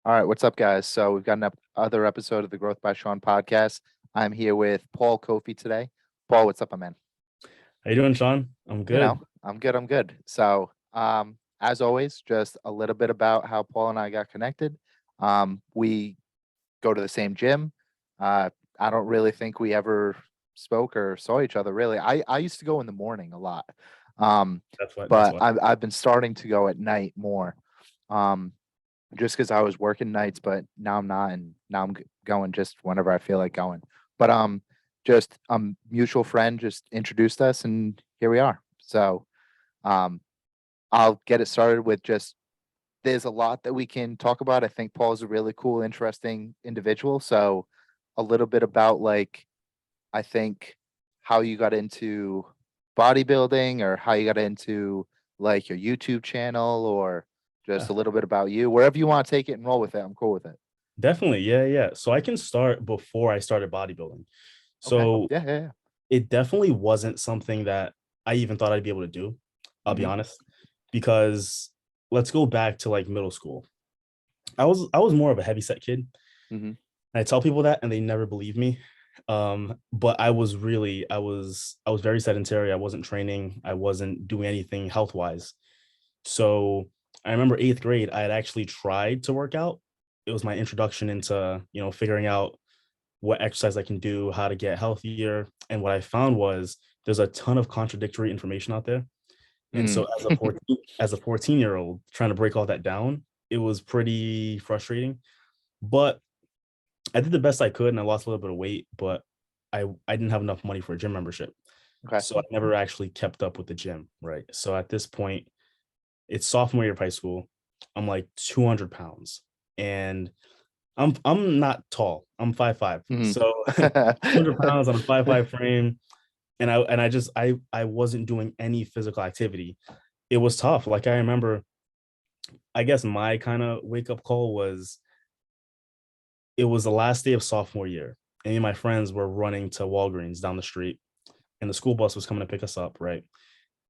All right, what's up, guys? So we've got another episode of the Growth by Shawn podcast. I'm here with Paul Koffi today. Paul, what's up, my man? How you doing, Shawn? I'm good. I'm good. I'm good. So, as always, just a little bit about how Paul and I got connected. We go to the same gym. Uh, I don't really think we ever spoke or saw each other really. I used to go in the morning a lot, um, That's why. That's but why. I've been starting to go at night more. Um, just because I was working nights, but now I'm not, and now going just whenever I feel like going. But just mutual friend just introduced us, and here we are. So um, I'll get it started with just there's a lot that we can talk about. I think Paul's a really cool, interesting individual. So a little bit about like I think how you got into bodybuilding or how you got into like your YouTube channel or just Yeah, a little bit about you. Wherever you want to take it and roll with it, I'm cool with it. definitely. Yeah. So I can start before I started bodybuilding. Okay. So Yeah. it definitely wasn't something that I even thought I'd be able to do. I'll be Mhm. honest, because let's go back to like middle school. I was more of a heavy set kid. Mhm. I tell people that and they never believe me. But I was very sedentary. I wasn't training. I wasn't doing anything health wise. So I remember eighth grade, I had actually tried to work out. It was my introduction into, figuring out what exercise I can do, how to get healthier. And what I found was there's a ton of contradictory information out there. And Mm. so as a 14-year-old trying to break all that down, it was pretty frustrating. But I did the best I could and I lost a little bit of weight, but I didn't have enough money for a gym membership. Okay. So I never actually kept up with the gym, right? So at this point, it's sophomore year of high school. I'm like 200 pounds, and I'm not tall. I'm 5'5". Mhm. So 200 pounds on a 5'5" frame, and I wasn't doing any physical activity. It was tough. Like I remember, I guess my kind of wake up call was it was the last day of sophomore year, and me and my friends were running to Walgreens down the street, and the school bus was coming to pick us up, right?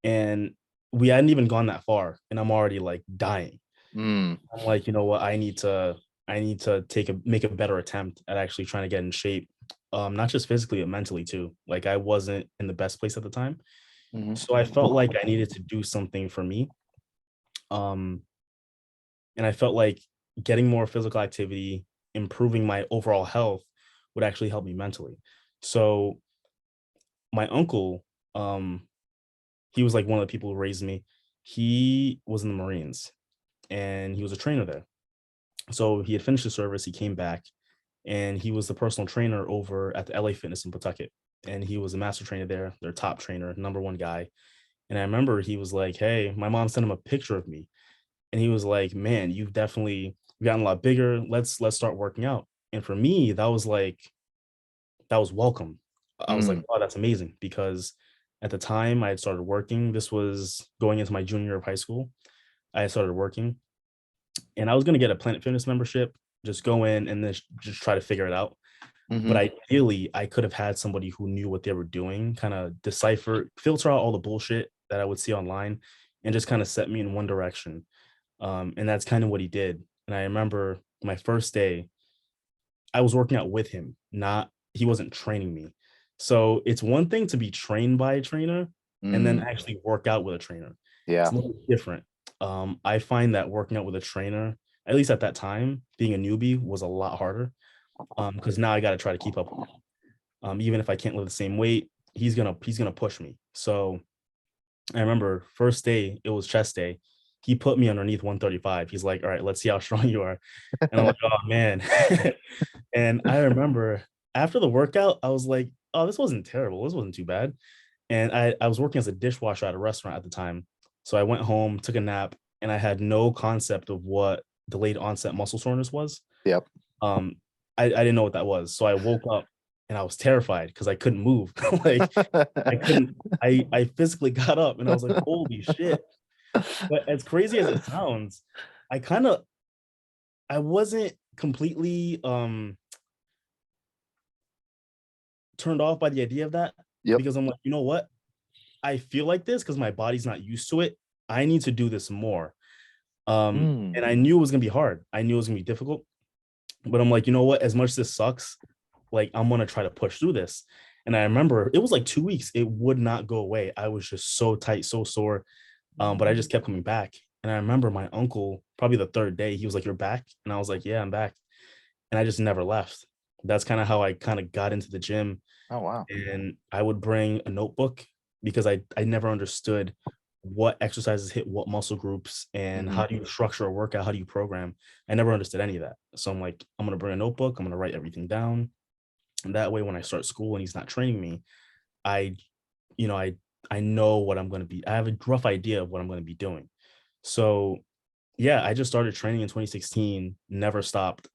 And we hadn't even gone that far, and I'm already like dying. Mm. I'm like, you know what? I need to make a better attempt at actually trying to get in shape. Not just physically, but mentally too. Like I wasn't in the best place at the time. Mhm. So I felt like I needed to do something for me. Um, and I felt like getting more physical activity, improving my overall health would actually help me mentally. So my uncle, um, he was like one of the people who raised me. He was in the Marines and he was a trainer there. So he had finished the service, he came back, and he was the personal trainer over at the LA Fitness in Pawtucket. And he was a master trainer there, their top trainer, number one guy. And I remember he was like, "Hey," my mom sent him a picture of me, and he was like, "Man, you've definitely gotten a lot bigger. Let's start working out." And for me, that was welcome. I was like, Mm. "Oh, that's amazing," because at the time I had started working. This was going into my junior year of high school. I had started working, and I was gonna get a Planet Fitness membership, just go in and then just try to figure it out. But Mhm. ideally, I could have had somebody who knew what they were doing, kind of filter out all the bullshit that I would see online, and just kind of set me in one direction. And that's kind of what he did. And I remember my first day, I was working out with him, not he wasn't training me. So it's one thing to be trained by a trainer and then Mm. actually work out with a trainer. It's Yeah. a little different. I find that working out with a trainer, at least at that time, being a newbie was a lot harder. Because now I got to try to keep up with him. Even if I can't lift the same weight, he's gonna push me. So I remember first day, it was chest day. He put me underneath 135. He's like, "All right, let's see how strong you are." And I'm like, "Oh man." And I remember after the workout, I was like, "Oh, this wasn't terrible. This wasn't too bad." And I was working as a dishwasher at a restaurant at the time. So I went home, took a nap, and I had no concept of what delayed onset muscle soreness was. Yep. Um, I didn't know what that was. So I woke up and I was terrified because I couldn't move. Like I couldn't I physically got up and I was like, "Holy shit." But as crazy as it sounds, I kinda I wasn't completely turned off by the idea of that Yep. because I'm like, "You know what? I feel like this because my body's not used to it. I need to do this more." Mm. And I knew it was gonna be hard. I knew it was gonna be difficult. But I'm like, you know what? As much as this sucks, like I'm gonna try to push through this. And I remember it was like 2 weeks. It would not go away. I was just so tight, so sore. But I just kept coming back. And I remember my uncle, probably the third day, he was like, "You're back?" And I was like, "Yeah, I'm back." And I just never left. That's kind of how I kind of got into the gym. Oh, wow. And I would bring a notebook because I never understood what exercises hit what muscle groups and Mhm. how do you structure a workout, how do you program. I never understood any of that. So I'm like, I'm gonna bring a notebook, I'm gonna write everything down. And that way when I start school and he's not training me, I you know, I know what I'm gonna be. I have a rough idea of what I'm gonna be doing. So yeah, I just started training in 2016, never stopped,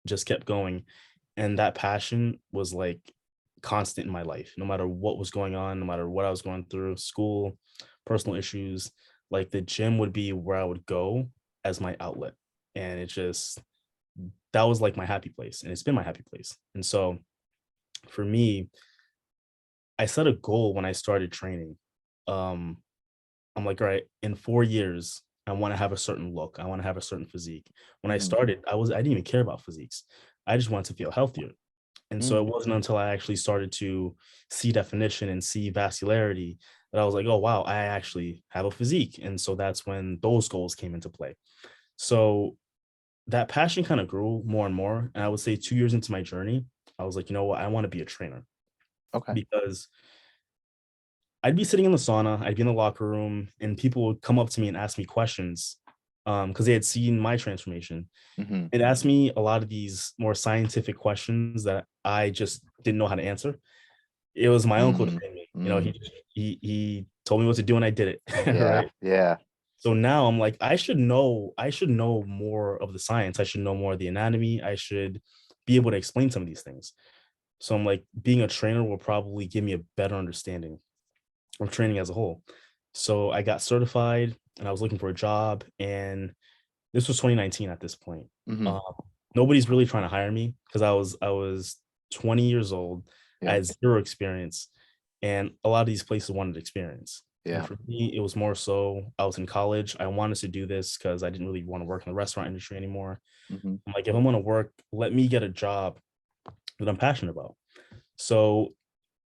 just kept going. And that passion was like constant in my life, no matter what was going on, no matter what I was going through, school, personal issues, like the gym would be where I would go as my outlet. And it just, that was like my happy place. And it's been my happy place. And so for me, I set a goal when I started training. Um, I'm like, all right, in 4 years, I want to have a certain look. I want to have a certain physique. When I Mhm. started, I didn't even care about physiques. I just wanted to feel healthier. And so Mm. it wasn't until I actually started to see definition and see vascularity that I was like, oh wow, I actually have a physique. And so that's when those goals came into play. So that passion kind of grew more and more. And I would say 2 years into my journey, I was like, you know what, I want to be a trainer Okay. because I'd be sitting in the sauna, I'd be in the locker room, and people would come up to me and ask me questions because they had seen my transformation. Mhm. It asked me a lot of these more scientific questions that I just didn't know how to answer. It was my uncle Mm. training me. Mm. He told me what to do and I did it, Yeah. right? Yeah. So now I'm like, I should know more of the science. I should know more of the anatomy. I should be able to explain some of these things. So I'm like, being a trainer will probably give me a better understanding of training as a whole. So I got certified and I was looking for a job, and this was 2019 at this point. Mhm. Um, Nobody's really trying to hire me because I was 20 years old. I Yeah. had zero experience, and a lot of these places wanted experience. And Yeah. for me, it was more so I was in college. I wanted to do this because I didn't really want to work in the restaurant industry anymore. Mhm. I'm like, if I'm going to work, let me get a job that I'm passionate about. So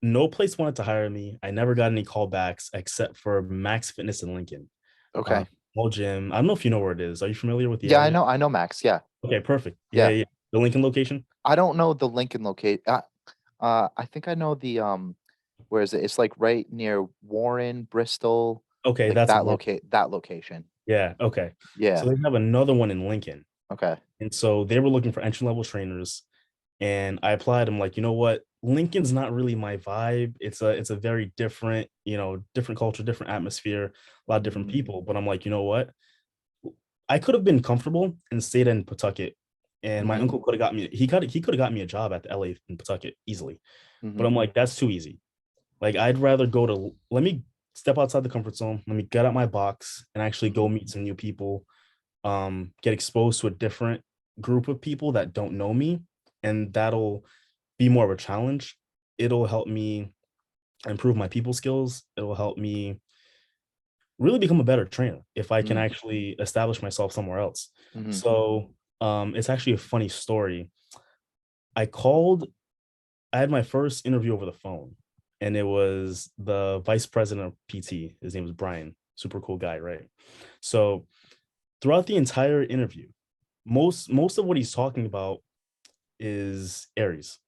no place wanted to hire me. I never got any callbacks except for Max Fitness in Lincoln. Okay. Small gym. I don't know if you know where it is. Are you familiar with the Yeah, area? I know Max. Yeah. Okay, perfect. Yeah, Yeah. yeah, yeah. The Lincoln location? I don't know the Lincoln locate. I think I know the where is it? It's like right near Warren, Bristol, Okay, like that's one. that location. Yeah, okay. Yeah. So they have another one in Lincoln. Okay. And so they were looking for entry level trainers. And I applied. I'm like, you know what? Lincoln's not really my vibe. It's a very different, different culture, different atmosphere, a lot of different Mhm. people. But I'm like, you know what? I could have been comfortable and stayed in Pawtucket. And my Mhm. uncle could have got me, he could have got me a job at the LA in Pawtucket easily. But Mhm. I'm like, that's too easy. Like I'd rather go to let me step outside the comfort zone. Let me get out my box and actually go Mhm. meet some new people. Get exposed to a different group of people that don't know me, and that'll be more of a challenge. It'll help me improve my people skills. It'll help me really become a better trainer if I can Mhm. actually establish myself somewhere else. Mhm. So it's actually a funny story. I called I had my first interview over the phone, and it was the vice president of PT. His name was Brian, super cool guy, right? So throughout the entire interview, most of what he's talking about is Aries.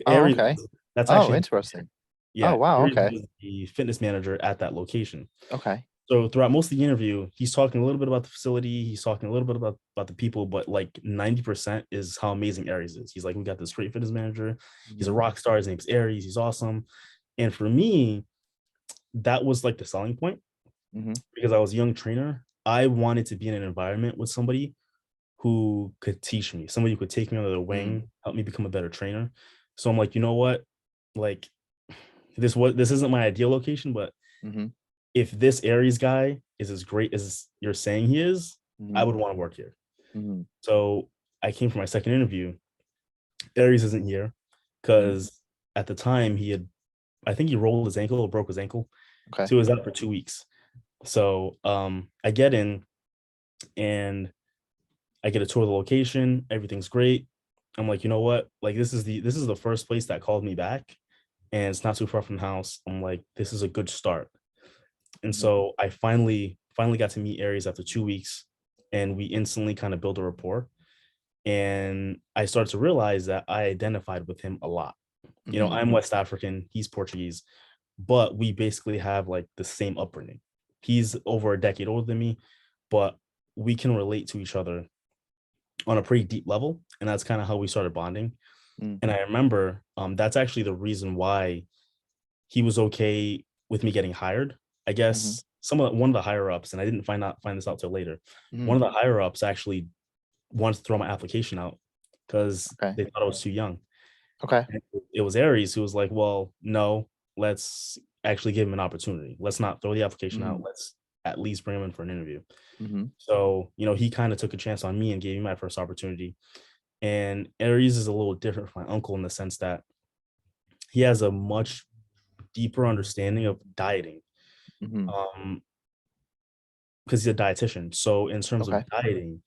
Oh, Aries, okay. that's Oh, actually interesting. Oh, yeah, wow. Aries Okay. was the fitness manager at that location. Okay. So throughout most of the interview, he's talking a little bit about the facility. He's talking a little bit about the people, but like 90% is how amazing Aries is. He's like, we got this great fitness manager. He's a Mhm. rock star. His name's Aries. He's awesome. And for me, that was like the selling point Mhm. because I was a young trainer. I wanted to be in an environment with somebody who could teach me, somebody who could take me under their Mm. wing, help me become a better trainer. So I'm like, you know what? Like this isn't my ideal location, but Mhm. if this Aries guy is as great as you're saying he is, I Mhm. would want to work here. Mhm. So I came for my second interview. Aries isn't here Mhm. because at the time I think he rolled his ankle or broke his ankle. Okay. So he was out for 2 weeks. So I get in and I get a tour of the location. Everything's great. I'm like, you know what? Like this is the first place that called me back, and it's not too far from the house. I'm like, this is a good start. And Mhm. so I finally got to meet Aries after 2 weeks, and we instantly kind of built a rapport. And I started to realize that I identified with him a lot. You know, Mhm. I'm West African, he's Portuguese, but we basically have like the same upbringing. He's over a decade older than me, but we can relate to each other on a pretty deep level. And that's kind of how we started bonding. Mm. And I remember that's actually the reason why he was okay with me getting hired. I Mhm. guess one of the higher ups, and I didn't find this out till later. One Mhm. of the higher ups actually wanted to throw my application out because Okay. they thought I was too young. Okay. And it was Aries who was like, "Well, no, let's actually give him an opportunity. Let's not throw the application out. Mhm. Let's at least bring him in for an interview." Mhm. So, you know, he kind of took a chance on me and gave me my first opportunity. And Aries is a little different from my uncle in the sense that he has a much deeper understanding of dieting. Mhm. Um, because he's a dietitian. So in terms of Okay. dieting,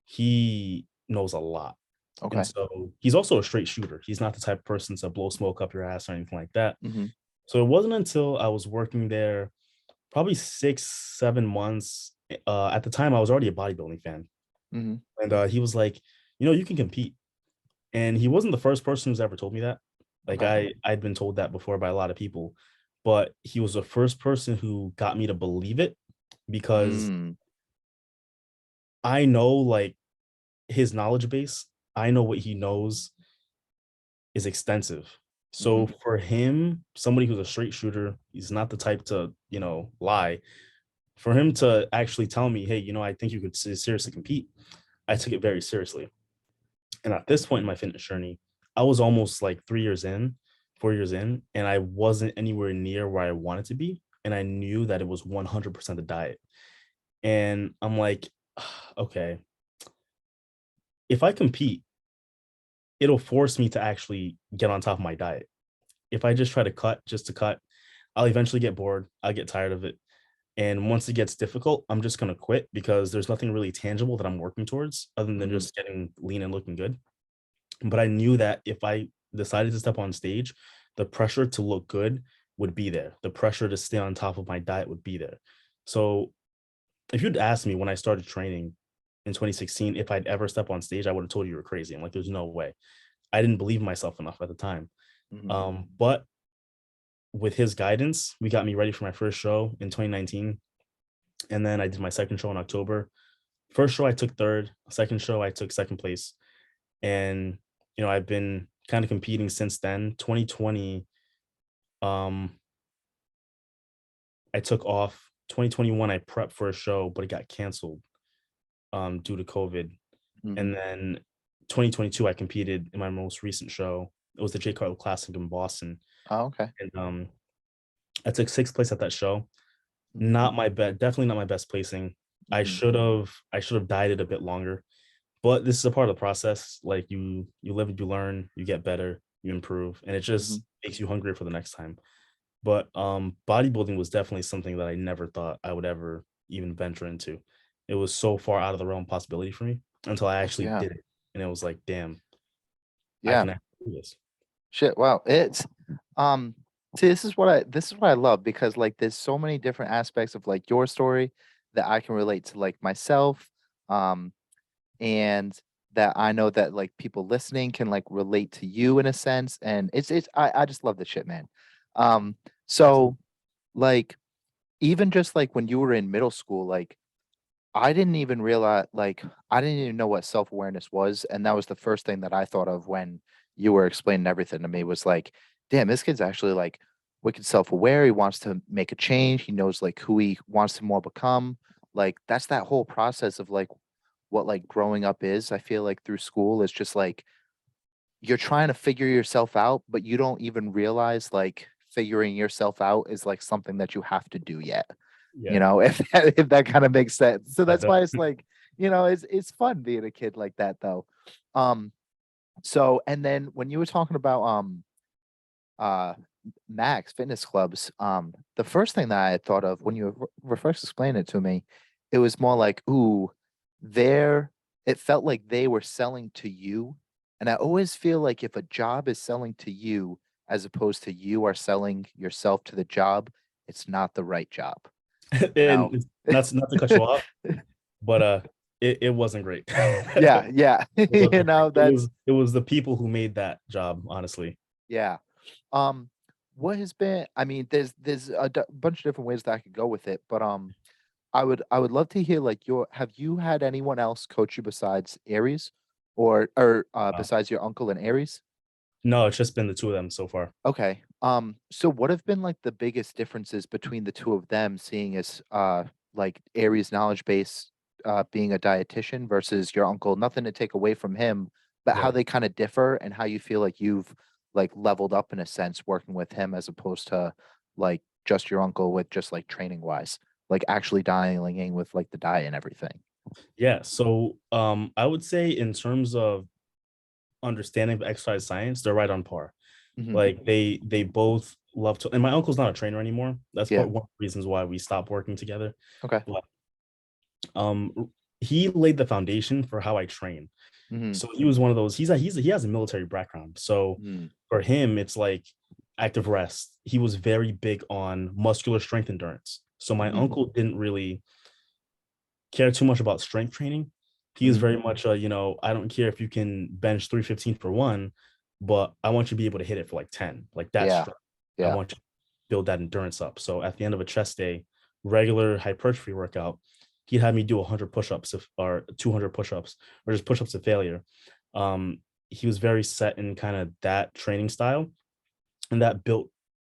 he knows a lot. And Okay. so he's also a straight shooter. He's not the type of person to blow smoke up your ass or anything like that. Mhm. So it wasn't until I was working there probably 6, 7 months. At the time, I was already a bodybuilding fan. Mhm. And he was like, you know, you can compete. And he wasn't the first person who's ever told me that. Like Okay. I'd been told that before by a lot of people, but he was the first person who got me to believe it because Mm. I know like his knowledge base. I know what he knows is extensive. So Mhm. for him, somebody who's a straight shooter, he's not the type to, you know, lie. For him to actually tell me, "Hey, you know, I think you could seriously compete." I took it very seriously. And at this point in my fitness journey, I was almost like 3 years in, 4 years in, and I wasn't anywhere near where I wanted to be, and I knew that it was 100% the diet. And I'm like, "Okay, if I compete, it'll force me to actually get on top of my diet. If I just try to cut just to cut, I'll eventually get bored. I'll get tired of it. And once it gets difficult, I'm just going to quit because there's nothing really tangible that I'm working towards other than Mhm. just getting lean and looking good. But I knew that if I decided to step on stage, the pressure to look good would be there. The pressure to stay on top of my diet would be there. So if you'd asked me when I started training in 2016 if I'd ever step on stage, I would have told you were crazy. I'm like, there's no way. I didn't believe myself enough at the time. Mhm. But with his guidance, we got me ready for my first show in 2019. And then I did my second show in October. First show I took third, second show I took second place. And you know, I've been kind of competing since then. 2020, um, I took off. 2021, I prepped for a show, but it got canceled due to COVID. Mhm. And then 2022, I competed in my most recent show. It was the J. Carlo Classic in Boston. Oh, okay. And I took sixth place at that show. Mhm. Not my best, definitely not my best placing. Mhm. I should have dieted a bit longer, but this is a part of the process. Like you live, you learn, you get better, you improve, and it Mhm. just makes you hungrier for the next time. But bodybuilding was definitely something that I never thought I would ever even venture into. It was so far out of the realm of possibility for me until I actually Yeah. did it, and it was like, damn, I Yeah. can actually do this. Shit. Wow. It's um see, this is what I love because like there's so many different aspects of like your story that I can relate to like myself. Um and that I know that like people listening can like relate to you in a sense. And I just love this shit, man. Um Absolutely. so like even just like when you were in middle school, like I didn't even realize like I didn't even know what self-awareness was. And that was the first thing that I thought of when you were explaining everything to me was like, damn, this kid's actually like wicked self-aware. He wants to make a change. He knows like who he wants to more become. Like that's that whole process of like what like growing up is. I feel like through school is just like you're trying to figure yourself out, but you don't even realize like figuring yourself out is like something that you have to do yet. You Yeah, know, if that kind of makes sense. So that that's does. why it's like, you know, it's fun being a kid like that though. Um, so and then when you were talking about uh Max fitness clubs, the first thing that I had thought of when you were first explaining it to me, it was more like, ooh. there it felt like they were selling to you. And I always feel like if a job is selling to you as opposed to you are selling yourself to the job, it's not the right job, you know? Not to cut you off, but it wasn't great. Yeah, yeah. It You wasn't great. know, that's It was the people who made that job, honestly. yeah. Um, what has been, I mean, there's a bunch of different ways that I could go with it, but I would love to hear like have you had anyone else coach you besides Aries or Uh, besides your uncle and Aries? no, it's just been the two of them so far. Okay. So what have been like the biggest differences between the two of them, seeing as like Aries knowledge base being a dietitian versus your uncle? Nothing to take away from him, but how Yeah. they kind of differ and how you feel like you've like leveled up in a sense working with him as opposed to like just your uncle with just like training wise, like actually dialing in with like the diet and everything. Yeah. So I would say in terms of understanding of exercise science, they're right on par. Hmm. Like they both love to, and my uncle's not a trainer anymore. That's Yeah. part one of the reasons why we stopped working together. Okay. But he laid the foundation for how I train. Hmm. So he was one of those. He has a military background. So Hmm. for him, it's like active rest. He was very big on muscular strength endurance. So my Hmm. uncle didn't really care too much about strength training. He is Hmm. very much I don't care if you can bench 315 for one, but I want you to be able to hit it for like 10. Like that's Yeah. strength. I Yeah. want you to build that endurance up. So at the end of a chest day, regular hypertrophy workout, he'd have me do 100 push-ups or 200 push-ups or just push-ups to failure. Um, he was very set in kind of that training style, and that built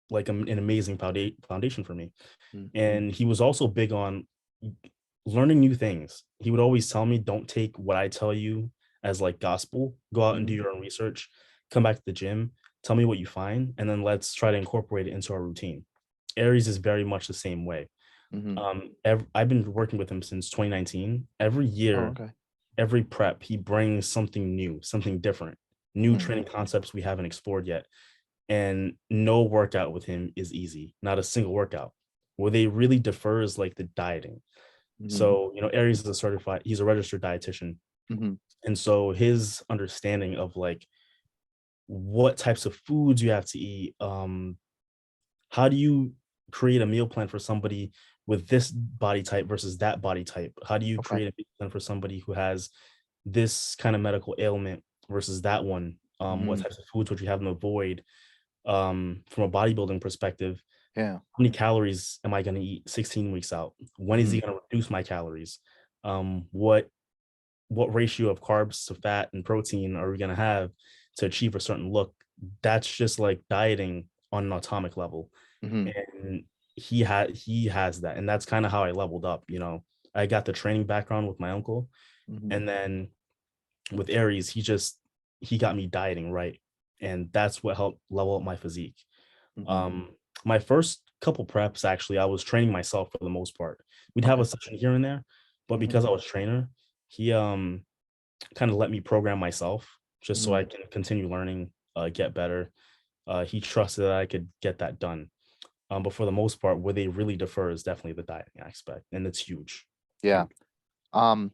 like an amazing foundation for me. Mm. And he was also big on learning new things. He would always tell me, don't take what I tell you as like gospel. Go out and do Mhm. your own research. Come back to the gym. Tell me what you find, and then let's try to incorporate it into our routine. Aries is very much the same way. Mhm. I've been working with him since 2019. Every Oh, year, okay. every prep, he brings something new, something different, new Mm. training concepts we haven't explored yet. And no workout with him is easy, not a single workout. Where they really defer is like the dieting. Mhm. So, Aries is he's a registered dietitian. Mhm. And so his understanding of like what types of foods you have to eat, how do you create a meal plan for somebody with this body type versus that body type? How do you Okay. create a meal plan for somebody who has this kind of medical ailment versus that one? What Mhm. types of foods would you have them avoid? From a bodybuilding perspective, Yeah. how many calories am I going to eat 16 weeks out? When is he Mhm. going to reduce my calories? What ratio of carbs to fat and protein are we going to have to achieve a certain look? That's just like dieting on an atomic level. Mhm. And he has that, and that's kind of how I leveled up. I got the training background with my uncle, Mhm. and then with Aries, he got me dieting right, and that's what helped level up my physique. Mhm. My first couple preps, actually, I was training myself for the most part. We'd have Okay. a session here and there, but Mhm. because I was trainer, he kind of let me program myself just so I Mhm. can continue learning, get better. He trusted that I could get that done. But for the most part, where they really defer is definitely the dieting aspect, and it's huge, Yeah. huge. Um,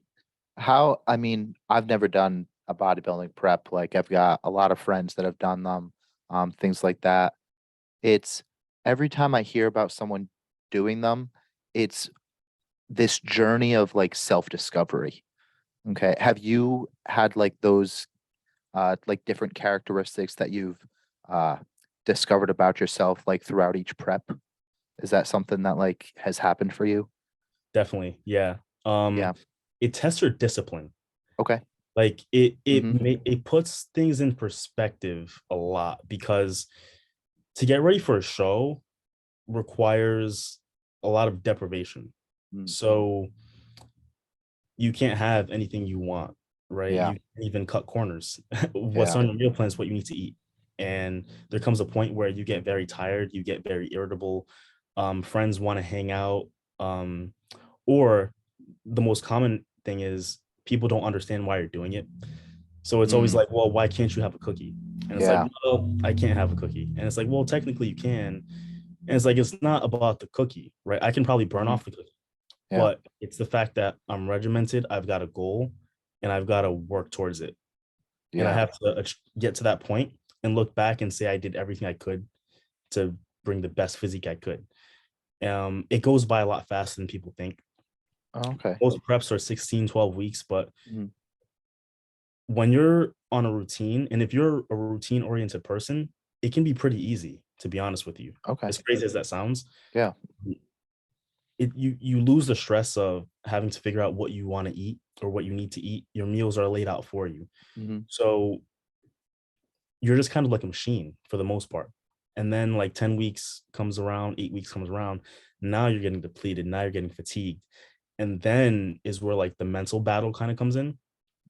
I mean, I've never done a bodybuilding prep. Like I've got a lot of friends that have done them, things like that. It's every time I hear about someone doing them, it's this journey of like self-discovery. Okay. Have you had like those like different characteristics that you've uh, discovered about yourself like throughout each prep? Is that something that like has happened for you? Definitely, yeah. Um, Yeah. it tests your discipline. Okay. Like Mm-hmm. it puts things in perspective a lot, because to get ready for a show requires a lot of deprivation. Mm. So you can't have anything you want, right? Yeah. You can't even cut corners. What's Yeah. on your meal plan is what you need to eat. And there comes a point where you get very tired, you get very irritable. Friends want to hang out. Um, or the most common thing is people don't understand why you're doing it. So it's always Mm. like, well, why can't you have a cookie? And it's like, Yeah. well, I can't have a cookie. And it's like, well, technically you can. And it's like, it's not about the cookie, right? I can probably burn Mm-hmm. off the cookie, Yeah. but it's the fact that I'm regimented, I've got a goal, and I've got to work towards it. And I Yeah. have to get to that point and look back and say I did everything I could to bring the best physique I could. It goes by a lot faster than people think. Oh, okay. Most preps are 16, 12 weeks, but Mhm. when you're on a routine, and if you're a routine oriented person, it can be pretty easy, to be honest with you. Okay. As crazy as that sounds, Yeah. you lose the stress of having to figure out what you want to eat or what you need to eat. Your meals are laid out for you. Mhm. So you're just kind of like a machine for the most part. And then like 10 weeks comes around, 8 weeks comes around. Now you're getting depleted. Now you're getting fatigued. And then is where like the mental battle kind of comes in.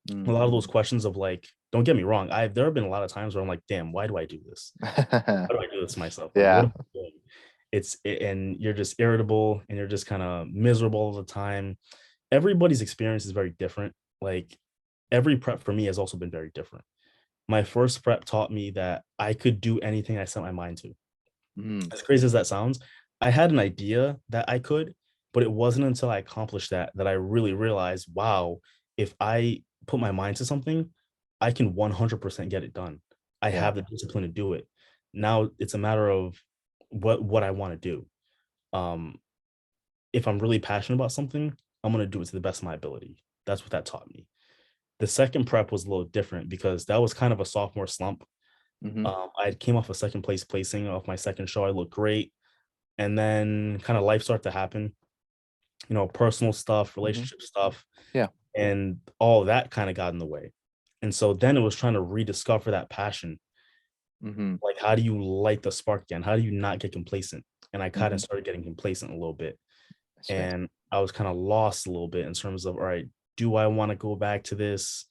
A Mm. lot of those questions of like, don't get me wrong. There have been a lot of times where I'm like, damn, why do I do this? Why do I do this to myself? Like, what Yeah. am I doing? And you're just irritable and you're just kind of miserable all the time. Everybody's experience is very different. Like every prep for me has also been very different. My first prep taught me that I could do anything I set my mind to. Mm. As crazy as that sounds, I had an idea that I could, but it wasn't until I accomplished that I really realized, wow, if I put my mind to something, I can 100% get it done. I Yeah. have the discipline to do it. Now it's a matter of what I want to do. Um, if I'm really passionate about something, I'm gonna do it to the best of my ability. That's what that taught me. The second prep was a little different because that was kind of a sophomore slump. Mhm. I came off a second place placing off my second show. I looked great. And then kind of life started to happen, personal stuff, Mhm. relationship stuff, Yeah. and all of that kind of got in the way. And so then it was trying to rediscover that passion. Mhm. Like, how do you light the spark again? How do you not get complacent? And I kind of Mhm. started getting complacent a little bit. I see. And I was kind of lost a little bit in terms of, all right, do I want to go back to this?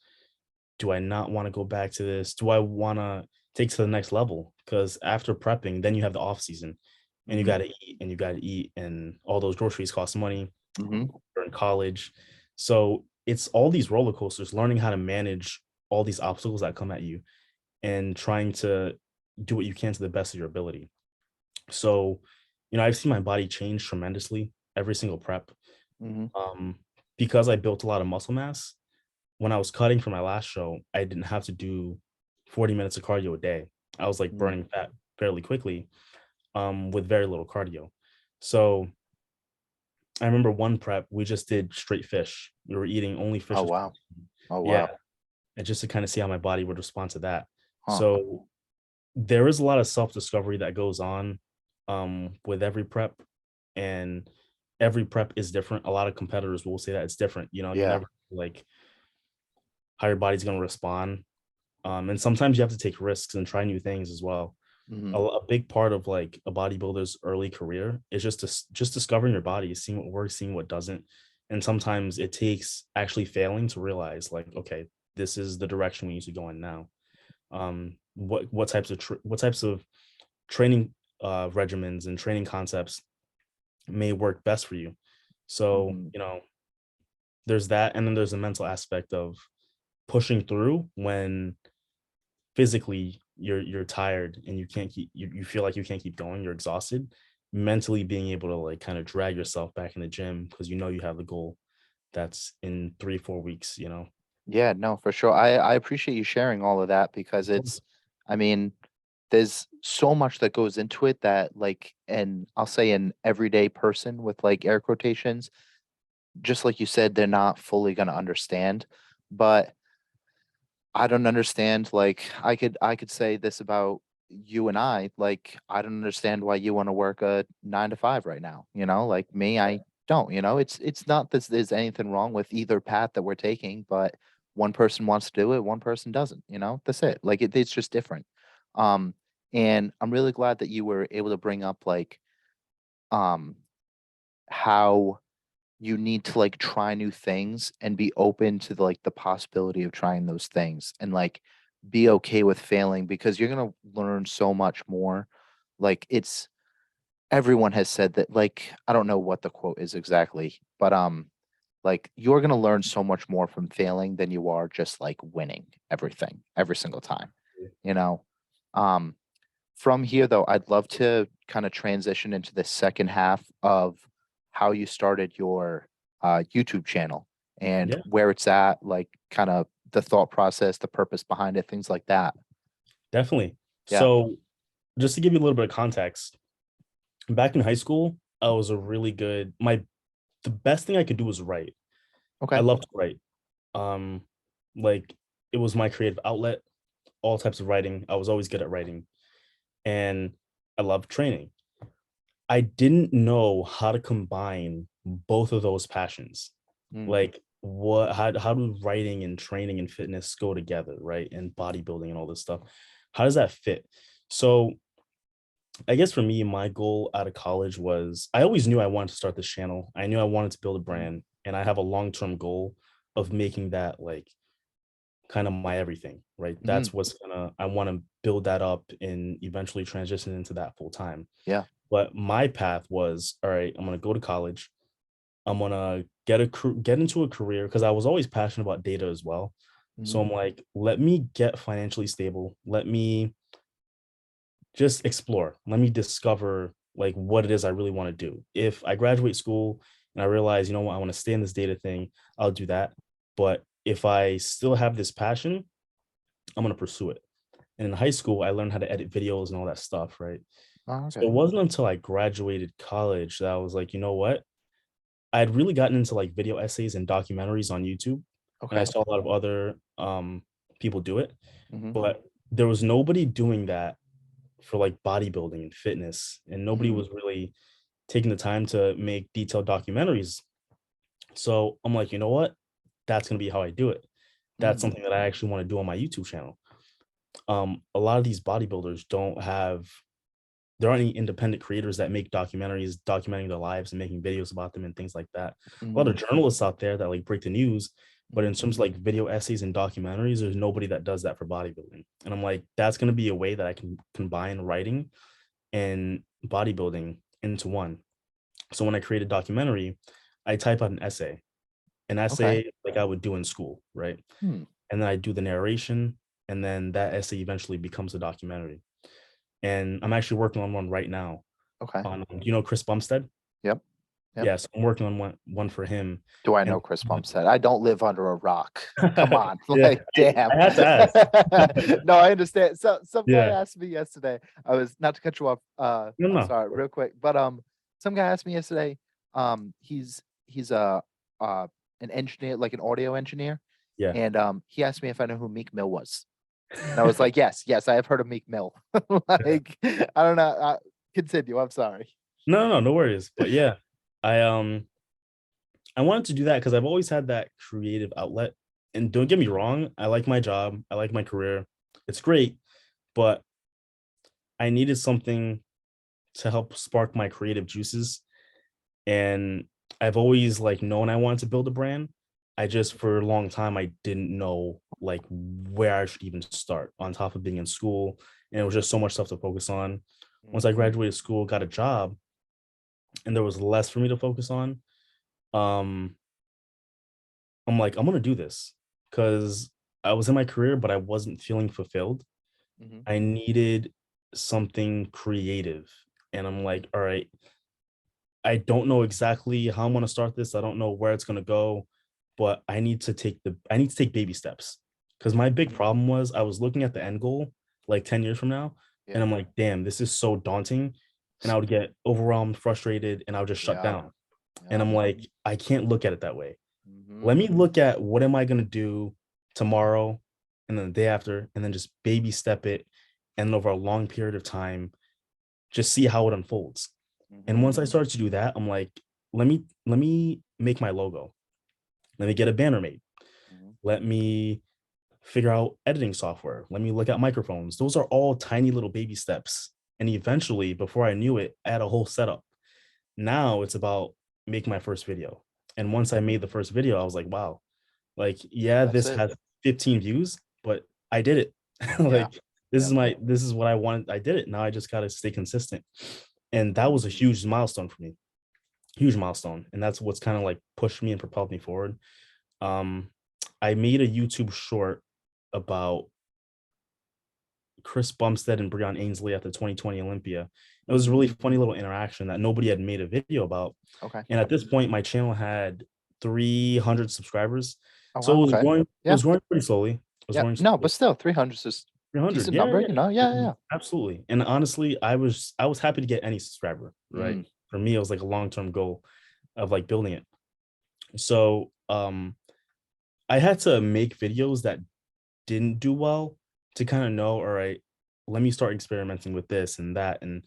Do I not want to go back to this? Do I want to take to the next level? Because after prepping, then you have the off season and you Mhm. got to eat and you got to eat and all those groceries cost money. Mhm. You're in college. So it's all these roller coasters, learning how to manage all these obstacles that come at you and trying to do what you can to the best of your ability. So, I've seen my body change tremendously every single prep. Mhm. Um, because I built a lot of muscle mass, when I was cutting for my last show, I didn't have to do 40 minutes of cardio a day. I was like Mm. burning fat fairly quickly, with very little cardio. So I remember one prep, we just did straight fish. We were eating only fish Oh, as wow. protein. Oh, Yeah, wow. and just to kind of see how my body would respond to that. Huh. So there is a lot of self-discovery that goes on with every prep, and every prep is different. A lot of competitors will say that it's different. You Yeah. never like how your body's going to respond. And sometimes you have to take risks and try new things as well. Mhm. A big part of like a bodybuilder's early career is just discovering your body, seeing what works, seeing what doesn't. And sometimes it takes actually failing to realize like, okay, this is the direction we need to go in now. What types of training regimens and training concepts may work best for you. So, Mhm. there's that, and then there's the mental aspect of pushing through when physically you're tired and you feel like you can't keep going, you're exhausted. Mentally being able to like kind of drag yourself back in the gym because you have the goal that's in 3, 4 weeks, Yeah, no, for sure. I appreciate you sharing all of that because Of course. I mean, there's so much that goes into it that like, and I'll say an everyday person with like air quotations, just like you said, they're not fully gonna understand. But I don't understand. Like, I could say this about you and I. Like, I don't understand why you want to work a 9 to 5 right now. Like me, I don't. It's not that there's anything wrong with either path that we're taking, but one person wants to do it, one person doesn't. That's it. Like, it's just different. Um, and I'm really glad that you were able to bring up like um how you need to like try new things and be open to the possibility of trying those things and like be okay with failing because you're going to learn so much more. Like it's everyone has said that, like I don't know what the quote is exactly, but like you're going to learn so much more from failing than you are just like winning everything every single time, you know. Um from here, though, I'd love to kind of transition into the second half of how you started your YouTube channel and Yeah, where it's at, like kind of the thought process, the purpose behind it, things like that. definitely. Yeah. So just to give you a little bit of context, back in high school, I was a really good my the best thing I could do was write. I Okay. love to write. Um, like it was my creative outlet, all types of writing. I was always good at writing, and I loved training. I didn't know how to combine both of those passions. Mm, Like how do writing and training and fitness go together, right? And bodybuilding and all this stuff. How does that fit? So I guess for me, my goal out of college was I always knew I wanted to start this channel. I knew I wanted to build a mm, brand, and I have a long-term goal of making that like kind of my everything, right? mm, That's what's gonna I want to build that up and eventually transition into that full time. yeah. But my path was, all right, I'm gonna go to college. I'm gonna get into a career because I was always passionate about data as well. Mm, So I'm like, let me get financially stable. Let me just explore. Let me discover like what it is I really want to do. If I graduate school and I realize, you know what, I want to stay in this data thing, I'll do that. But if I still have this passion, I'm gonna pursue it. And in high school, I learned how to edit videos and all that stuff, right? oh, So okay. it wasn't until I graduated college that I was like, you know what? I had really gotten into like video essays and documentaries on YouTube, and I Okay. saw a lot of other people do it, Hmm. but there was nobody doing that for like bodybuilding and fitness, and nobody Hmm. was really taking the time to make detailed documentaries. So I'm like, you know what? That's gonna be how I do it. That's Mm, something that I actually want to do on my YouTube channel. A lot of these bodybuilders don't have there aren't any independent creators that make documentaries documenting their lives and making videos about them and things like that. A lot hmm. of journalists out there that like break the news, but Hmm. in terms of like video essays and documentaries, there's nobody that does that for bodybuilding. And I'm like, that's going to be a way that I can combine writing and bodybuilding into one. So when I create a documentary, I type out an Okay. essay like I would do in school, right? Hmm. And then I do the narration, and then that essay eventually becomes a documentary. And I'm actually working on one right now Okay. on Chris Bumstead? Yep. Yep. Yes, I'm working on one for him, Do I know and Chris Bumstead? I don't live under a rock. Come on. yeah, Like, damn. I had to ask. No, I understand. So some guy Yeah. asked me yesterday. I was not to cut you off. No, I'm no. sorry, real quick. But some guy asked me yesterday. He's an engineer, like an audio engineer. Yeah. And he asked me if I know who Meek Mill was. And I was like, yes, I have heard of Meek Mill. Like, I don't know. Continue. I'm sorry. No, no, no worries. But yeah, I I wanted to do that because I've always had that creative outlet. And don't get me wrong, I like my job, I like my career. It's great, but I needed something to help spark my creative juices. And I've always like known I wanted to build a brand. I just for a long time I didn't know like where I should even start on top of being in school. And it was just so much stuff to focus on. Once I Mhm. graduated school, got a job, and there was less for me to focus on. Um, I'm like, I'm gonna do this because I was in my career, but I wasn't feeling fulfilled. Mhm. I needed something creative. And I'm like, all right, I don't know exactly how I'm gonna start this. I don't know where it's gonna go, but I need to take baby steps. Because my big Mhm. problem was I was looking at the end goal like 10 years from now, and Yeah. I'm like, damn, this is so daunting. And I would get overwhelmed, frustrated, and I would just shut Yeah. down. And Yeah. I'm like, I can't look at it that way. Mhm. Let me look at what am I gonna do tomorrow and then the day after, and then just baby step it. And over a long period of time, just see how it unfolds. And Mhm. once I started to do that, I'm like, let me make my logo. Let me get a banner made. Mhm. Let me figure out editing software. Let me look at microphones. Those are all tiny little baby steps. And eventually, before I knew it, I had a whole setup. Now it's about make my first video. And Mhm. once I made the first video, I was like, wow, like, yeah, That's this it. has 15 views, but I did it. Yeah. Like, Yeah. this is what I wanted. I did it. Now I just gotta stay consistent. And that was a Mhm. huge milestone for me. Huge milestone. And that's what's kind of like pushed me and propelled me forward. Um, I made a YouTube short about Chris Bumstead and Breon Ainsley at the 2020 Olympia. It was a Mhm. really funny little interaction that nobody had made a video about. Okay. And at this point, my channel had 300 subscribers. Oh So wow, okay. it Yeah. was growing pretty slowly. It was Yeah. growing No, slowly. but still 300 is 300. decent Yeah, number, yeah, you know? yeah. Yeah, yeah. Absolutely. And honestly, I was happy to get any subscriber, right? Mm, For me, it was like a long-term goal of like building it. So I had to make videos that didn't do well to kind of know, all right, let me start experimenting with this and that. And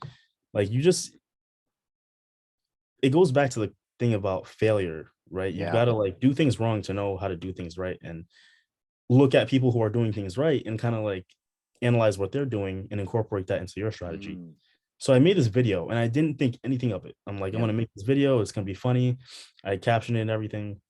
like you just it goes back to the thing about failure, right? You've yeah. got to like do things wrong to know how to do things right and look at people who are doing things right and kind of like analyze what they're doing and incorporate that into your strategy. Mm, So I made this video and I didn't think anything of it. I'm like, I'm yeah. gonna make this video, it's gonna be funny. I captioned it and everything,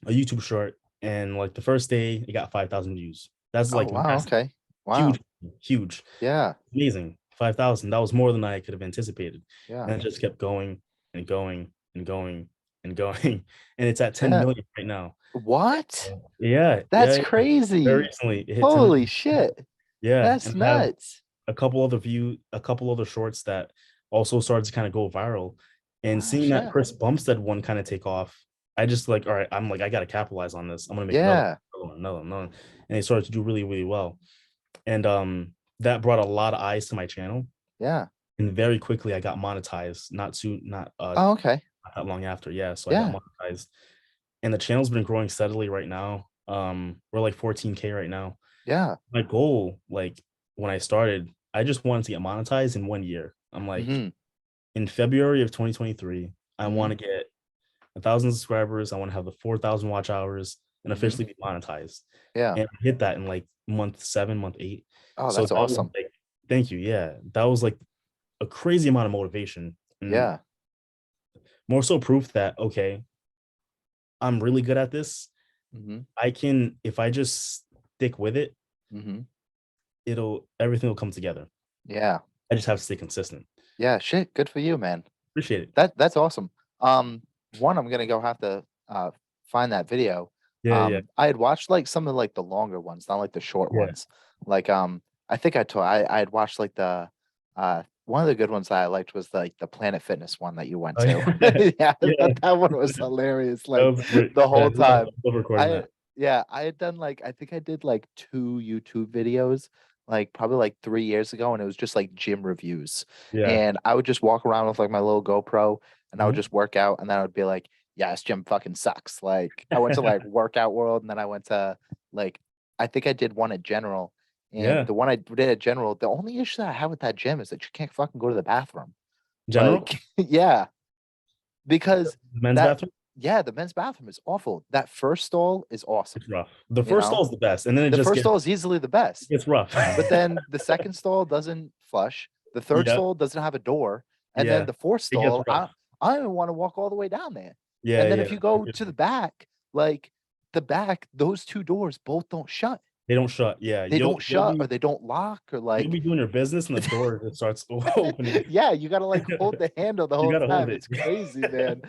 a YouTube short, and like the first day it got 5,000 views. That's Oh like wow, massive, okay. huge, Wow. huge, Yeah. amazing. 5,000. That was more than I could have anticipated. Yeah. And it just kept going and going and going and going. And it's at 10 Yeah. million right now. What? Yeah, That's yeah, yeah. Very crazy. recently it hit 10 Holy million. shit. Yeah. That's And I have nuts. a couple other shorts that also started to kind of go viral. And Ah, seeing that shit. Chris Bumstead one kind of take off, I just like, all right, I'm like, I gotta capitalize on this. I'm gonna make Yeah. another. And they started to do really, really well. And that brought a lot of eyes to my channel. Yeah. And very quickly I got monetized, Oh, okay. not that long after. Yeah. So I got Yeah. monetized. And the channel's been growing steadily right now. We're like 14K right now. Yeah. My goal, like when I started, I just wanted to get monetized in 1 year. I'm like, Mm-hmm. in February of 2023, I Mm-hmm. want to get 1,000 subscribers. I want to have the 4,000 watch hours and Mm-hmm. officially be monetized. Yeah. And I hit that in like month 7, month 8. Oh, So that's that was awesome. like, thank you. Yeah. That was like a crazy amount of motivation and Yeah. more so proof that, okay, I'm really good at this. Mm-hmm. I can, if I just stick with it, Mm-hmm. everything will come together. Yeah. I just have to stay consistent. Yeah. Shit. Good for you, man. Appreciate it. That's awesome. One, I'm gonna go have to find that video. Yeah, yeah, I had watched like some of like the longer ones, not like the short yeah. ones. Like I think I had watched like the one of the good ones that I liked was like the Planet Fitness one that you went Oh, to. yeah. Yeah, Yeah. that one was hilarious. That Like was great. the Yeah, whole time. love recording I that. yeah, I had done like I think I did like 2 YouTube videos like probably like 3 years ago, and it was just like gym reviews. Yeah. And I would just walk around with like my little GoPro and I would Mhm. just work out, and then I would be like, yeah, this gym fucking sucks. Like I went to like Workout World, and then I went to like I think I did one at General. And Yeah. the one I did at General, the only issue that I have with that gym is that you can't fucking go to the bathroom. General? Like, yeah, because Men's that bathroom? yeah, the men's bathroom is awful. That first stall is awesome, It's rough. The you first know? stall is the best, and then The first stall is easily the it best. gets rough. But then the second stall doesn't flush. The third Yeah, stall doesn't have a door. And then yeah. the fourth It gets stall, rough. I don't even want to walk all the way down there. Yeah, And then yeah. if you go to the back, like the back, those two doors both don't shut. They don't shut. Yeah, They don't shut or they don't lock or you'll like be doing your business and the door just starts opening. yeah, you gotta like hold the handle the You whole gotta hold time. it. It's crazy, man.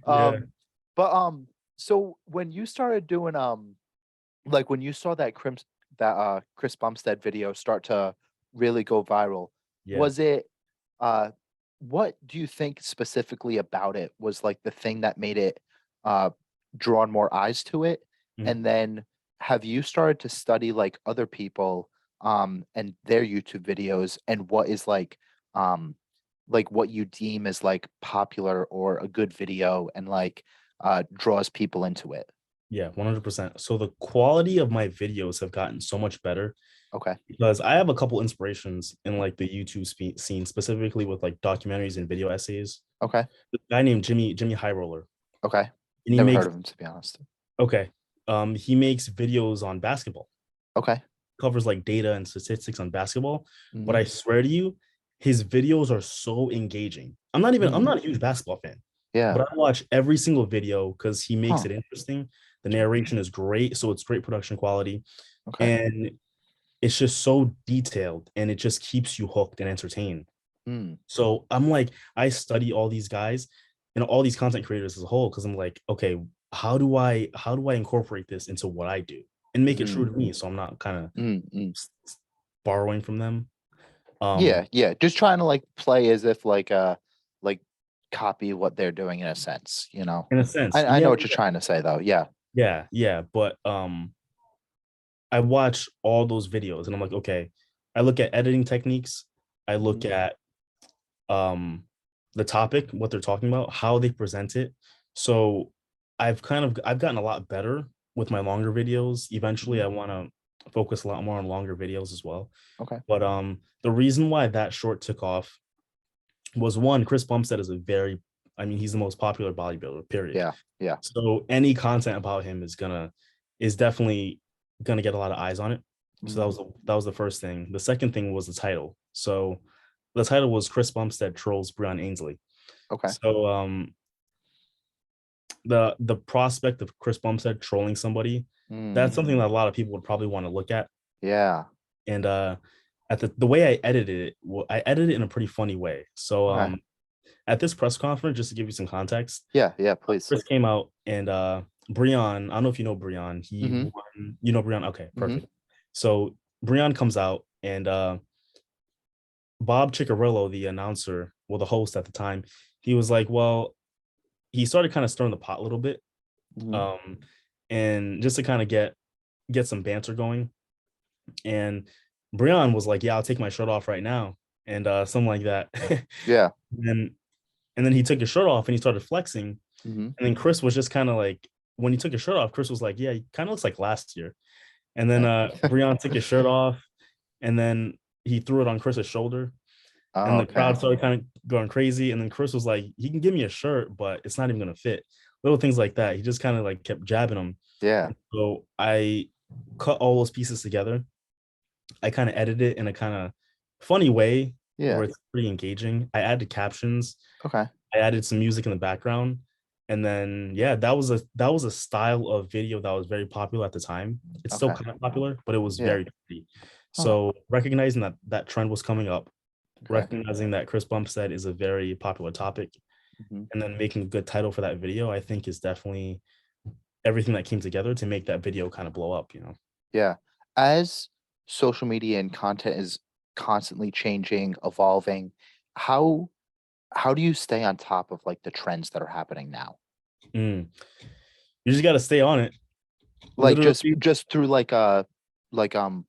Yeah. Um, but so when you started doing like when you saw Chris Bumstead video start to really go viral, Yeah. was it uh what do you think specifically about it was like the thing that made it uh drawn more eyes to it? Mhm. And then have you started to study like other people and their YouTube videos and what is like what you deem as like popular or a good video and like draws people into it? Yeah, 100%. So the quality of my videos have gotten so much better Okay. because I have a couple inspirations in like the YouTube scene, specifically with like documentaries and video essays. Okay. The guy named Jimmy High Roller, Okay. and he Never heard makes of him to be honest. okay, he makes videos on basketball, Okay. covers like data and statistics on basketball. But Mhm. I swear to you, his videos are so engaging. I'm Mm. not a huge basketball fan, Yeah. but I watch every single video because he makes Huh. it interesting. The narration is great, so it's great production quality, Okay. and it's just so detailed, and it just keeps you hooked and entertained. Mm. So I'm like, I study all these guys and all these content creators as a whole because I'm like, okay, how do I incorporate this into what I do and make it true Mm. to me? So I'm not kind of Mm. Mm. borrowing from them. Yeah, yeah. Just trying to like play as if like copy what they're doing in a sense, you know. in a sense. I Yeah, know what you're trying to say though. Yeah. yeah. But I watch all those videos and I'm like, okay, I look at editing techniques, I Mhm. look at um the topic, what they're talking about, how they present it. So I've gotten a lot better with my longer videos. Eventually Mhm. I want to focus a lot more on longer videos as well. Okay. But the reason why that short took off was one, Chris Bumstead is a very, I mean, he's the most popular bodybuilder, period. Yeah. Yeah. So any content about him is definitely gonna get a lot of eyes on it. So Mhm. that was the first thing. The second thing was the title. So the title was Chris Bumstead trolls Breon Ainsley. Okay. So the prospect of Chris Bumstead trolling somebody, that's Mm. something that a lot of people would probably want to look at. Yeah. And at the way I edited it, well, I edited it in a pretty funny way. So Okay. at this press conference, just to give you some context, Yeah. Yeah. Please. Chris came out and Breon, I don't know if you know Breon. He Mm-hmm. won, you know Breon? Okay, Mm-hmm. perfect. So Breon comes out and Bob Ciccarello, the announcer, well, the host at the time, he was like, well, he started kind of stirring the pot a little bit. Mm-hmm. Um, and just to kind of get some banter going. And Breon was like, yeah, I'll take my shirt off right now. And something like that. Yeah. and and then he took his shirt off and he started flexing. Mm-hmm. And then Chris was just kind of like, when he took his shirt off, Chris was like, yeah, he kind of looks like last year. And then Okay. Breon took his shirt off and then he threw it on Chris's shoulder. And Oh, the crowd okay. started kind of going crazy. And then Chris was like, he can give me a shirt, but it's not even going to fit. Little things like that. He just kind of like kept jabbing him. Yeah. So I cut all those pieces together. I kind of edited it in a kind of funny way Yeah. where it's pretty engaging. I added captions. Okay. I added some music in the background. And then yeah, that was a style of video that was very popular at the time. It's still Okay. kind of popular, but it was Yeah. very trendy. Huh. So recognizing that that trend was coming up, Okay. recognizing that Chris Bumstead is a very popular topic, Mm-hmm. and then making a good title for that video, I think is definitely everything that came together to make that video kind of blow up, you know. Yeah. As social media and content is constantly changing, evolving, how how do you stay on top of like the trends that are happening now? Mm. You just got to stay on it. Like Literally, just through like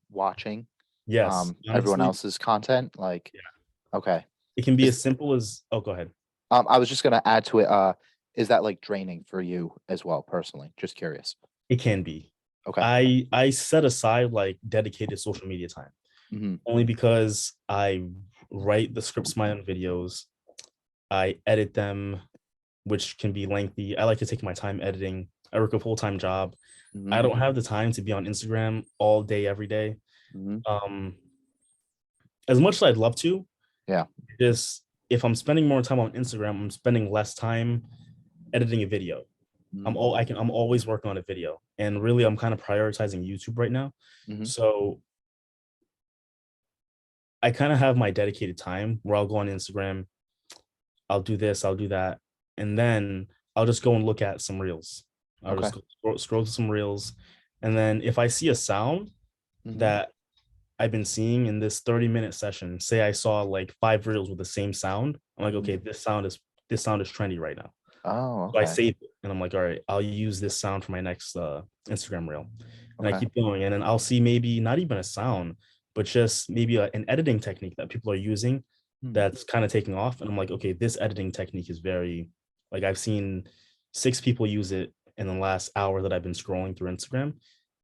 watching yes. everyone Honestly, else's content. Like, yeah. okay. It can be Is as simple as, oh, go ahead. I was just gonna add to it, is that like draining for you as well personally? Just curious. It can be. Okay. I set aside like dedicated social media time Mm-hmm. only because I write the scripts my own videos. I edit them, which can be lengthy. I like to take my time editing. I work a full-time job. Mm-hmm. I don't have the time to be on Instagram all day, every day. Mm-hmm. Um, as much as I'd love to, Yeah. just if I'm spending more time on Instagram, I'm spending less time editing a video. Mm-hmm. I'm always working on a video. And really I'm kind of prioritizing YouTube right now. Mm-hmm. So I kind of have my dedicated time where I'll go on Instagram, I'll do this, I'll do that, and then I'll just go and look at some reels. I'll Okay. just scroll through some reels, and then if I see a sound Mm-hmm. that I've been seeing in this 30-minute session, say I saw like 5 reels with the same sound, I'm like, Mm-hmm. okay, this sound is trendy right now. Oh, So I okay. save it and I'm like, all right, I'll use this sound for my next Instagram reel. And I Okay. keep going. And then I'll see maybe not even a sound, but just maybe an editing technique that people are using Hmm. that's kind of taking off. And I'm like, okay, this editing technique is very, like, I've seen 6 people use it in the last hour that I've been scrolling through Instagram.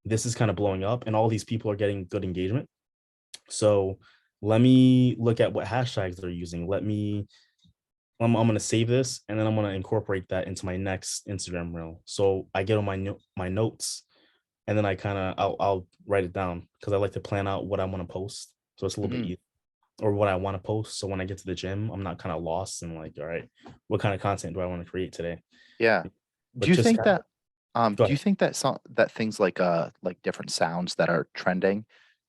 This is kind of blowing up, and all these people are getting good engagement. So let me look at what hashtags they're using. I'm gonna save this and then I'm gonna incorporate that into my next Instagram reel. So I get on my notes and then I'll write it down because I like to plan out what I want to post. So it's a little bit Mm-hmm. easier, or what I want to post. So when I get to the gym, I'm not kind of lost and like, all right, what kind of content do I want to create today? Yeah. Do But you just think kind of that go do you ahead. think that that things like different sounds that are trending,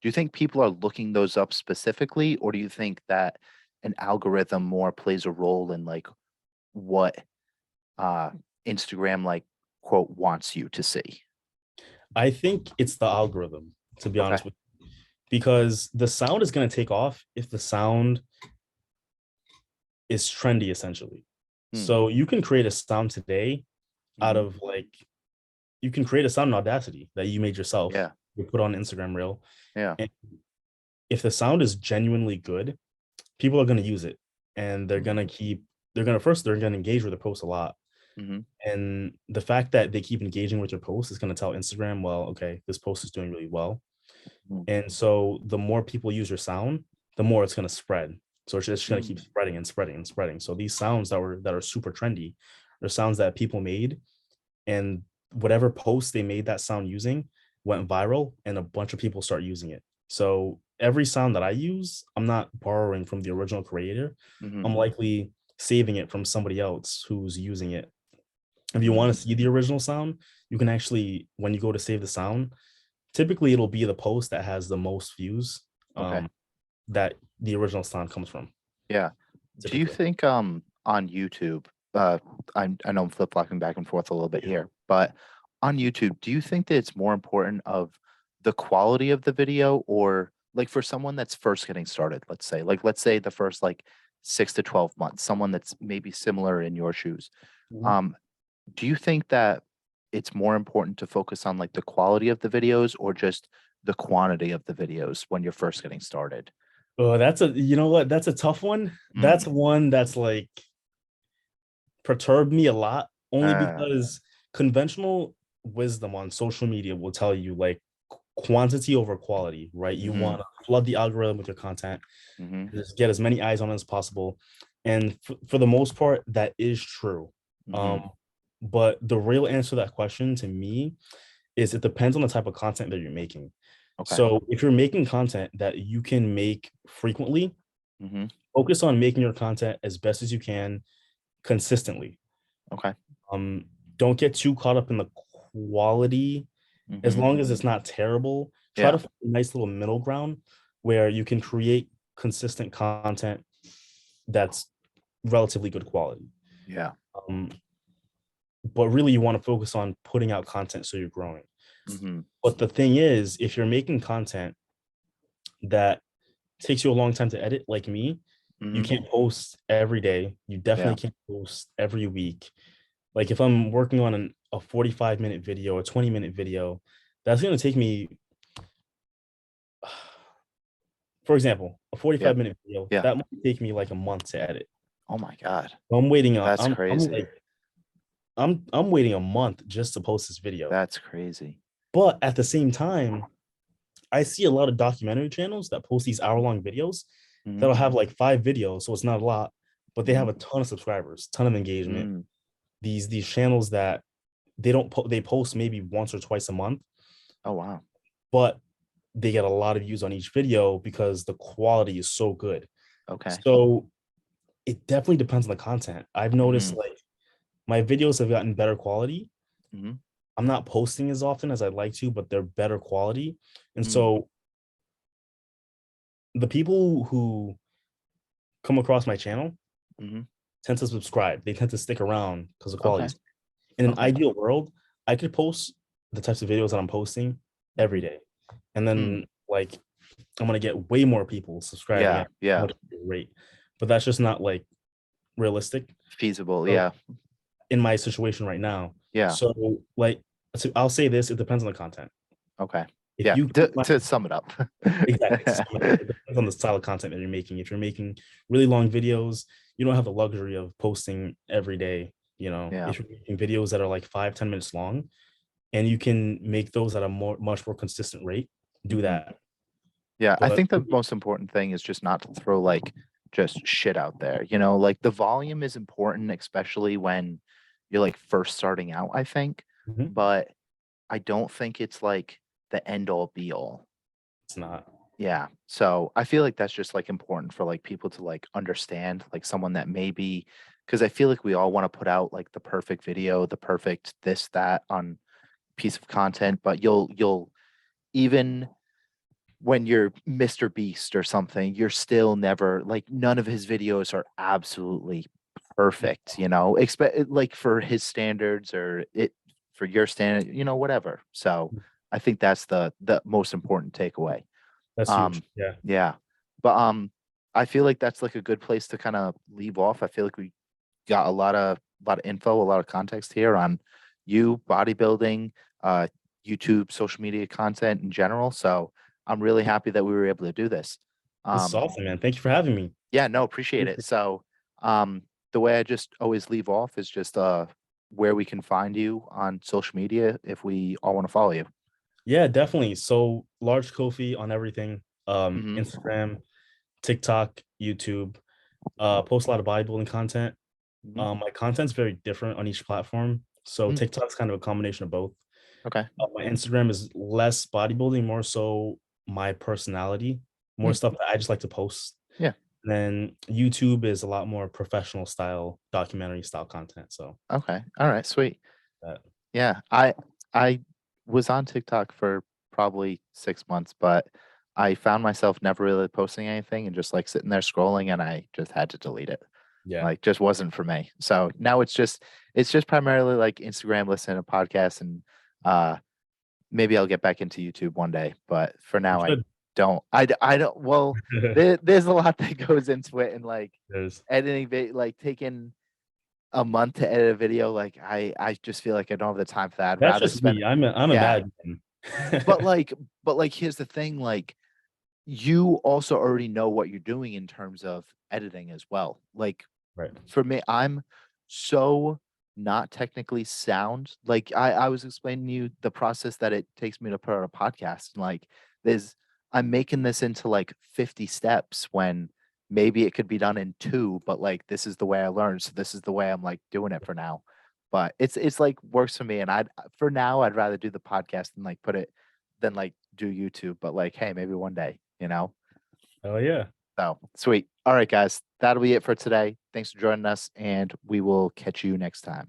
do you think people are looking those up specifically, or do you think that an algorithm more plays a role in like what uh Instagram like quote wants you to see? I think it's the algorithm, to be Okay. honest with you, because the sound is gonna take off if the sound is trendy, essentially. So you can create a sound today out of like, you can create a sound in Audacity that you made yourself. Yeah. You put on Instagram Reel. Yeah. And if the sound is genuinely good, people are going to use it, and they're going to they're going to engage with the post a lot. Mm-hmm. And the fact that they keep engaging with your post is going to tell Instagram, well, okay, this post is doing really well. And so the more people use your sound, the more it's going to spread. So it's just going to keep spreading and spreading and spreading. So these sounds that are super trendy are sounds that people made, and whatever post they made that sound using went viral, and a bunch of people start using it. So every sound that I use, I'm not borrowing from the original creator. I'm likely saving it from somebody else who's using it. If you want to see the original sound, you can actually, when you go to save the sound, typically it'll be the post that has the most views, Okay. that the original sound comes from. Yeah. Do you Typically. think on YouTube, I know I'm flip-flopping back and forth a little bit here, but on YouTube, do you think that it's more important of the quality of the video, or like for someone that's first getting started, let's say the first like 6 to 12 months, someone that's maybe similar in your shoes. Mhm. Um, do you think that it's more important to focus on like the quality of the videos or just the quantity of the videos when you're first getting started? Oh, that's a, you know what? That's a tough one. That's Mm. one that's like perturbed me a lot, only Uh, because conventional wisdom on social media will tell you like quantity over quality, right? You mhm, want to flood the algorithm with your content, mhm, just get as many eyes on it as possible. And for the most part, that is true. mhm. Um, but the real answer to that question to me is it depends on the type of content that you're making. Okay. So if you're making content that you can make frequently, Mhm. focus on making your content as best as you can consistently. Okay. Um, don't get too caught up in the quality. As Mhm. long as it's not terrible, try Yeah. to find a nice little middle ground where you can create consistent content that's relatively good quality. Yeah. Um, but really, you want to focus on putting out content so you're growing. Mhm. But the thing is, if you're making content that takes you a long time to edit, like me, you Mhm. can't post every day. You definitely Yeah. can't post every week. Like if I'm working on a 45-minute video, a 20-minute video, that's going to take me, for example, a Yeah. 45-minute video, Yeah. that might take me like a month to edit. Oh my God. So I'm waiting on, That's I'm crazy. like, I'm waiting a month just to post this video. That's crazy. But at the same time, I see a lot of documentary channels that post these hour-long videos Mhm. that'll have like 5 videos, so it's not a lot, but they have Mhm. a ton of subscribers, ton of engagement. Mm. These channels that they don't they post maybe once or twice a month, Oh wow. but they get a lot of views on each video because the quality is so good. Okay. So it definitely depends on the content. I've noticed Mhm. like my videos have gotten better quality. Mhm. I'm not posting as often as I'd like to, but they're better quality. And Mm. so the people who come across my channel Mhm. tend to subscribe. They tend to stick around because the quality Okay. is. In an Okay. ideal world, I could post the types of videos that I'm posting every Mhm. day. And Mm. then like I'm gonna get way more people subscribing Yeah. at a Yeah. much bigger rate. But that's just not like realistic. Feasible. So Yeah. in my situation right now. Yeah. So like so I'll say this, it depends on the content. Okay. If Yeah. you To sum it up. exactly, it depends on the style of content that you're making. If you're making really long videos, you don't have the luxury of posting every day. You know, Yeah. if you're making videos that are like 5-10 minutes long, and you can make those at a much more consistent rate, do Mhm. that. Yeah, I But think the most important thing is just not to throw like just shit out there. Like the volume is important, especially when you're like first starting out, I think. Mhm, But I don't think it's like the end all be all. it's not. Yeah. So I feel like that's just like important for like people to like understand, like someone that maybe, because I feel like we all want to put out like the perfect video, the perfect this, that on piece of content, but you'll even when you're Mr. Beast or something, you're still never like none of his videos are absolutely perfect, expect like for his standards or it for your standard, whatever. So I think that's the most important takeaway. That's huge. Um, Yeah. yeah. But I feel like that's like a good place to kind of leave off. I feel like we got a lot of info, a lot of context here on you, bodybuilding, uh, YouTube, social media content in general. So I'm really happy that we were able to do this. This is Um, awesome, man. Thank you for having me. yeah, no, appreciate it. So um, the way I just always leave off is just where we can find you on social media if we all want to follow you. Yeah, definitely. So large Kofi on everything. Hmm. Instagram, TikTok, YouTube. Post a lot of bodybuilding content. Hmm. My content's very different on each platform. So Mm, TikTok's kind of a combination of both. okay. My Instagram is less bodybuilding, more so my personality, more Mm, stuff that I just like to post. yeah. And then YouTube is a lot more professional style, documentary style content. So Okay. All right. Sweet. that, Yeah, I was on TikTok for probably 6 months, but I found myself never really posting anything and just like sitting there scrolling, and I just had to delete it. yeah. Like just wasn't for me. So now it's just primarily like Instagram, listening to podcasts, and uh maybe I'll get back into YouTube one day. But for You now I should. I don't well, there's a lot that goes into it, and like There's editing like taking a month to edit a video, like I just feel like I don't have the time for that. I'd that's rather just spend. me. I'm a Yeah, madman. but like here's the thing, like you also already know what you're doing in terms of editing as well. Like Right. for me, I'm so not technically sound. Like I was explaining to you the process that it takes me to put out a podcast. And like there's I'm making this into like 50 steps when maybe it could be done in two, but like this is the way I learned. So this is the way I'm like doing it for now. But it's like works for me. And I'd for now I'd rather do the podcast and like put it than like do YouTube. But like, hey, maybe one day, you know? Oh yeah. So sweet. All right, guys. That'll be it for today. Thanks for joining us, and we will catch you next time.